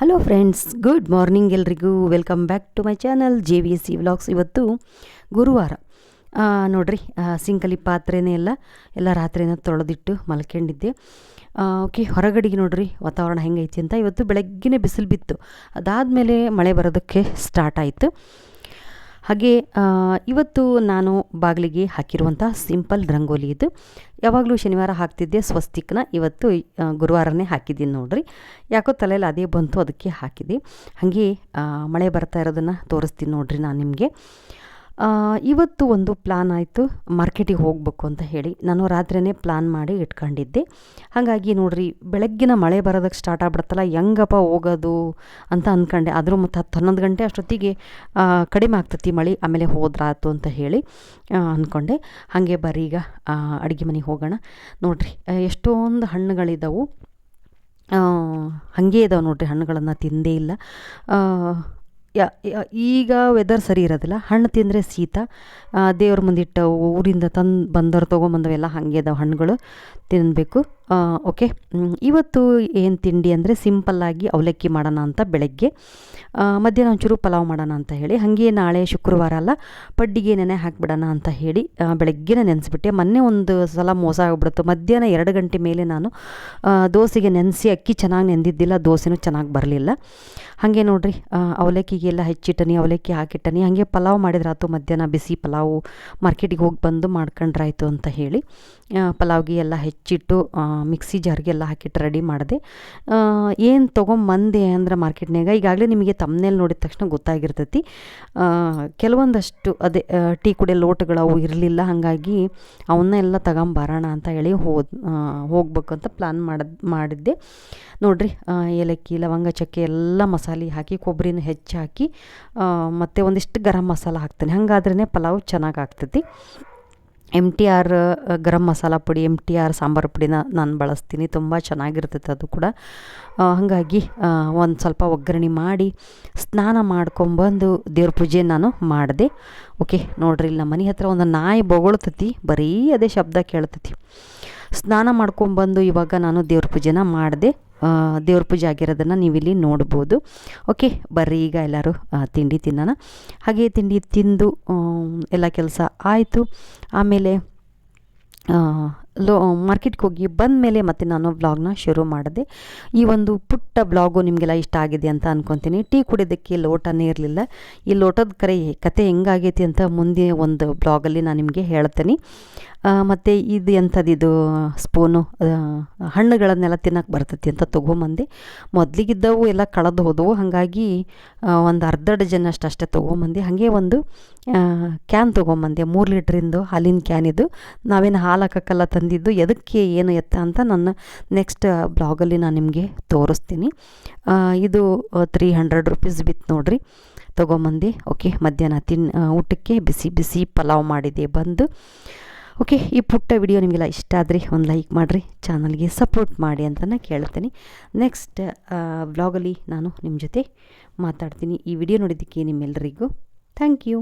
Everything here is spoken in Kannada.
ಹಲೋ ಫ್ರೆಂಡ್ಸ್, ಗುಡ್ ಮಾರ್ನಿಂಗ್ ಎಲ್ರಿಗೂ. Welcome back to my channel JVC vlogs. ಇವತ್ತು ಗುರುವಾರ ನೋಡ್ರಿ, ಸಿಂಕಲ್ಲಿ ಪಾತ್ರೆನೇ ಎಲ್ಲ ರಾತ್ರಿನ ತೊಳೆದಿಟ್ಟು ಮಲ್ಕೊಂಡಿದ್ದೆ. ಓಕೆ, ಹೊರಗಡೆಗೆ ನೋಡ್ರಿ ವಾತಾವರಣ ಹೆಂಗೈತಿ ಅಂತ. ಇವತ್ತು ಬೆಳಗ್ಗೆನೇ ಬಿಸಿಲು ಬಿತ್ತು, ಅದಾದಮೇಲೆ ಮಳೆ ಬರೋದಕ್ಕೆ ಸ್ಟಾರ್ಟ್ ಆಯಿತು. ಹಾಗೆ ಇವತ್ತು ನಾನು ಬಾಗಿಲಿಗೆ ಹಾಕಿರುವಂಥ ಸಿಂಪಲ್ ರಂಗೋಲಿ ಇದು. ಯಾವಾಗಲೂ ಶನಿವಾರ ಹಾಕ್ತಿದ್ದೆ ಸ್ವಸ್ತಿಕ್ನ, ಇವತ್ತು ಗುರುವಾರನೇ ಹಾಕಿದ್ದೀನಿ ನೋಡ್ರಿ. ಯಾಕೋ ತಲೆಯಲ್ಲಿ ಅದೇ ಬಂತು, ಅದಕ್ಕೆ ಹಾಕಿದೆ. ಹಾಗೆ ಮಳೆ ಬರ್ತಾ ಇರೋದನ್ನು ತೋರಿಸ್ತೀನಿ ನೋಡ್ರಿ ನಾನು ನಿಮಗೆ. ಇವತ್ತು ಒಂದು ಪ್ಲಾನ್ ಆಯಿತು, ಮಾರ್ಕೆಟಿಗೆ ಹೋಗಬೇಕು ಅಂತ ಹೇಳಿ. ನಾನು ರಾತ್ರಿಯೇ ಪ್ಲಾನ್ ಮಾಡಿ ಇಟ್ಕೊಂಡಿದ್ದೆ. ಹಾಗಾಗಿ ನೋಡ್ರಿ, ಬೆಳಗ್ಗಿನ ಮಳೆ ಬರೋದಕ್ಕೆ ಸ್ಟಾರ್ಟ್ ಆಗ್ಬಿಡುತ್ತಲ್ಲ, ಹೆಂಗಪ್ಪ ಹೋಗೋದು ಅಂತ ಅಂದ್ಕೊಂಡೆ. ಆದರೂ ಮತ್ತು 10-11 ಗಂಟೆ ಅಷ್ಟೊತ್ತಿಗೆ ಕಡಿಮೆ ಆಗ್ತತಿ ಮಳೆ, ಆಮೇಲೆ ಹೋದ್ರಾತು ಅಂತ ಹೇಳಿ ಅಂದ್ಕೊಂಡೆ. ಹಾಗೆ ಬರ್ರಿ ಈಗ ಅಡುಗೆ ಮನೆಗೆ ಹೋಗೋಣ. ನೋಡ್ರಿ, ಎಷ್ಟೊಂದು ಹಣ್ಣುಗಳಿದ್ದಾವೆ. ಹಾಗೆ ಇದಾವೆ ನೋಡ್ರಿ, ಹಣ್ಣುಗಳನ್ನು ತಿಂದೇ ಇಲ್ಲ. ಈಗ ವೆದರ್ ಸರಿ ಇರೋದಿಲ್ಲ, ಹಣ್ಣು ತಿಂದರೆ ಶೀತ. ದೇವ್ರ ಮುಂದಿಟ್ಟು ಊರಿಂದ ಬಂದವ್ರು ತೊಗೊಂಬಂದವೆಲ್ಲ ಹಾಗೆ ಇದಾವೆ ಹಣ್ಣುಗಳು, ತಿನ್ನಬೇಕು. ಓಕೆ, ಇವತ್ತು ಏನು ತಿಂಡಿ ಅಂದರೆ ಸಿಂಪಲ್ಲಾಗಿ ಅವಲಕ್ಕಿ ಮಾಡೋಣ ಅಂತ ಬೆಳಗ್ಗೆ. ಮಧ್ಯಾಹ್ನ ಒಂಚೂರು ಪಲಾವ್ ಮಾಡೋಣ ಅಂತ ಹೇಳಿ. ಹಾಗೆ ನಾಳೆ ಶುಕ್ರವಾರ ಅಲ್ಲ, ಪಡ್ಡಿಗೆ ನೆನೆ ಹಾಕಿಬಿಡೋಣ ಅಂತ ಹೇಳಿ ಬೆಳಗ್ಗೆನೇ ನೆನೆಸ್ಬಿಟ್ಟೆ. ಮೊನ್ನೆ ಒಂದು ಸಲ ಮೋಸ ಆಗಿಬಿಡ್ತು. ಮಧ್ಯಾಹ್ನ 2 ಗಂಟೆ ಮೇಲೆ ನಾನು ದೋಸೆಗೆ ನೆನೆಸಿ, ಅಕ್ಕಿ ಚೆನ್ನಾಗಿ ನೆಂದಿದ್ದಿಲ್ಲ, ದೋಸೆನೂ ಚೆನ್ನಾಗಿ ಬರಲಿಲ್ಲ. ಹಾಗೆ ನೋಡ್ರಿ, ಅವಲಕ್ಕಿಗೆಲ್ಲ ಹೆಚ್ಚಿಟ್ಟನಿ, ಅವಲಕ್ಕಿ ಹಾಕಿಟ್ಟನಿ. ಹಾಗೆ ಪಲಾವ್ ಮಾಡಿದ್ರಾಯ್ತು, ಮಧ್ಯಾಹ್ನ ಬಿಸಿ ಪಲಾವು ಮಾರ್ಕೆಟಿಗೆ ಹೋಗಿ ಬಂದು ಮಾಡ್ಕೊಂಡ್ರಾಯ್ತು ಅಂತ ಹೇಳಿ ಪಲಾವ್ಗೆ ಎಲ್ಲ ಹೆಚ್ಚಿಟ್ಟು ಮಿಕ್ಸಿ ಜಾರ್ಗೆ ಎಲ್ಲ ಹಾಕಿಟ್ಟು ರೆಡಿ ಮಾಡಿದೆ. ಏನು ತೊಗೊಂಬಂದೆ ಅಂದ್ರೆ ಮಾರ್ಕೆಟ್ನಾಗ ಈಗಾಗಲೇ ನಿಮಗೆ ತಮ್ಮನೇಲಿ ನೋಡಿದ ತಕ್ಷಣ ಗೊತ್ತಾಗಿರ್ತೈತಿ. ಕೆಲವೊಂದಷ್ಟು ಅದೇ ಟೀ ಕುಡಿಯೋ ಲೋಟಗಳು ಇರಲಿಲ್ಲ, ಹಾಗಾಗಿ ಅವನ್ನೆಲ್ಲ ತಗೊಂಬರೋಣ ಅಂತ ಹೇಳಿ ಹೋಗ್ಬೇಕು ಅಂತ ಪ್ಲ್ಯಾನ್ ಮಾಡಿದ್ದೆ. ನೋಡಿರಿ, ಏಲಕ್ಕಿ, ಲವಂಗ, ಚಕ್ಕೆ ಎಲ್ಲ ಮಸಾಲೆ ಹಾಕಿ, ಕೊಬ್ಬರಿನ ಹೆಚ್ಚು ಹಾಕಿ, ಮತ್ತು ಒಂದಿಷ್ಟು ಗರಂ ಮಸಾಲ ಹಾಕ್ತೇನೆ. ಹಾಗಾದ್ರೇ ಪಲಾವ್ ಚೆನ್ನಾಗಿ ಆಗ್ತೈತಿ. MTR ಗರಂ ಮಸಾಲ ಪುಡಿ, MTR ಸಾಂಬಾರು ಪುಡಿನ ನಾನು ಬಳಸ್ತೀನಿ, ತುಂಬ ಚೆನ್ನಾಗಿರ್ತೈತೆ ಅದು ಕೂಡ. ಹಾಗಾಗಿ ಒಂದು ಸ್ವಲ್ಪ ಒಗ್ಗರಣೆ ಮಾಡಿ ಸ್ನಾನ ಮಾಡ್ಕೊಂಬಂದು ದೇವ್ರ ಪೂಜೆ ನಾನು ಮಾಡಿದೆ. ಓಕೆ ನೋಡ್ರಿ, ಇಲ್ಲಿ ನಮ್ಮ ಮನೆ ಹತ್ರ ಒಂದು ನಾಯಿ ಬೊಗಳ್ತತಿ, ಬರೀ ಅದೇ ಶಬ್ದ ಕೇಳ್ತತಿ. ಸ್ನಾನ ಮಾಡ್ಕೊಂಬಂದು ಇವಾಗ ನಾನು ದೇವ್ರ ಪೂಜೆನ ಮಾಡಿದೆ. ದೇವ್ರ ಪೂಜೆ ಆಗಿರೋದನ್ನು ನೀವಿಲ್ಲಿ ನೋಡ್ಬೋದು. ಓಕೆ ಬರ್ರಿ, ಈಗ ಎಲ್ಲರೂ ತಿಂಡಿ ತಿನ್ನೋಣ. ಹಾಗೆ ತಿಂಡಿ ತಿಂದು ಎಲ್ಲ ಕೆಲಸ ಆಯಿತು. ಆಮೇಲೆ ಮಾರ್ಕೆಟ್ಗೆ ಹೋಗಿ ಬಂದ ಮೇಲೆ ಮತ್ತೆ ನಾನು ವ್ಲಾಗ್ನ ಶುರು ಮಾಡಿದೆ. ಈ ಒಂದು ಪುಟ್ಟ ವ್ಲಾಗು ನಿಮಗೆಲ್ಲ ಇಷ್ಟ ಆಗಿದೆ ಅಂತ ಅಂದ್ಕೊತೀನಿ. ಟೀ ಕುಡಿಯೋದಕ್ಕೆ ಲೋಟನೇ ಇರಲಿಲ್ಲ. ಈ ಲೋಟದ ಕತೆ ಹೆಂಗಾಗೈತಿ ಅಂತ ಮುಂದೆ ಒಂದು ವ್ಲಾಗಲ್ಲಿ ನಾನು ನಿಮಗೆ ಹೇಳ್ತೀನಿ. ಮತ್ತು ಇದು ಎಂಥದ್ದು ಸ್ಪೂನು, ಹಣ್ಣುಗಳನ್ನೆಲ್ಲ ತಿನ್ನೋಕೆ ಬರ್ತೈತಿ ಅಂತ ತೊಗೊಂಬಂದೆ. ಮೊದಲಿಗಿದ್ದವು ಎಲ್ಲ ಕಳೆದು ಹೋದವು, ಹಾಗಾಗಿ ಒಂದು ಅರ್ಧ ಡಜನ್ ಅಷ್ಟೇ ತೊಗೊಂಬಂದೆ. ಹಾಗೆ ಒಂದು ಕ್ಯಾನ್ ತೊಗೊಂಬಂದೆ, 3 ಲೀಟ್ರಿಂದು ಹಾಲಿನ ಕ್ಯಾನ್. ಇದು ನಾವೇನು ಹಾಲು ಹಾಕೋಕ್ಕೆಲ್ಲ ತಂದಿದ್ದು, ಎದಕ್ಕೆ ಏನು ಎತ್ತ ಅಂತ ನನ್ನ ನೆಕ್ಸ್ಟ್ ಬ್ಲಾಗಲ್ಲಿ ನಾನು ನಿಮಗೆ ತೋರಿಸ್ತೀನಿ. ಇದು 300 ರೂಪೀಸ್ ಬಿತ್ತು ನೋಡ್ರಿ, ತೊಗೊಂಬಂದು. ಓಕೆ, ಮಧ್ಯಾಹ್ನ ಊಟಕ್ಕೆ ಬಿಸಿ ಬಿಸಿ ಪಲಾವ್ ಮಾಡಿದೆ ಬಂದು. ಓಕೆ, ಈ ಪುಟ್ಟ ವಿಡಿಯೋ ನಿಮಗೆಲ್ಲ ಇಷ್ಟ ಆದರೆ ಒಂದು ಲೈಕ್ ಮಾಡಿರಿ, ಚಾನಲ್ಗೆ ಸಪೋರ್ಟ್ ಮಾಡಿ ಅಂತ ನಾನು ಕೇಳ್ತೀನಿ. ನೆಕ್ಸ್ಟ್ ವ್ಲಾಗಲ್ಲಿ ನಾನು ನಿಮ್ಮ ಜೊತೆ ಮಾತಾಡ್ತೀನಿ. ಈ ವಿಡಿಯೋ ನೋಡಿದ್ದಕ್ಕೆ ನಿಮ್ಮೆಲ್ಲರಿಗೂ ಥ್ಯಾಂಕ್ ಯು.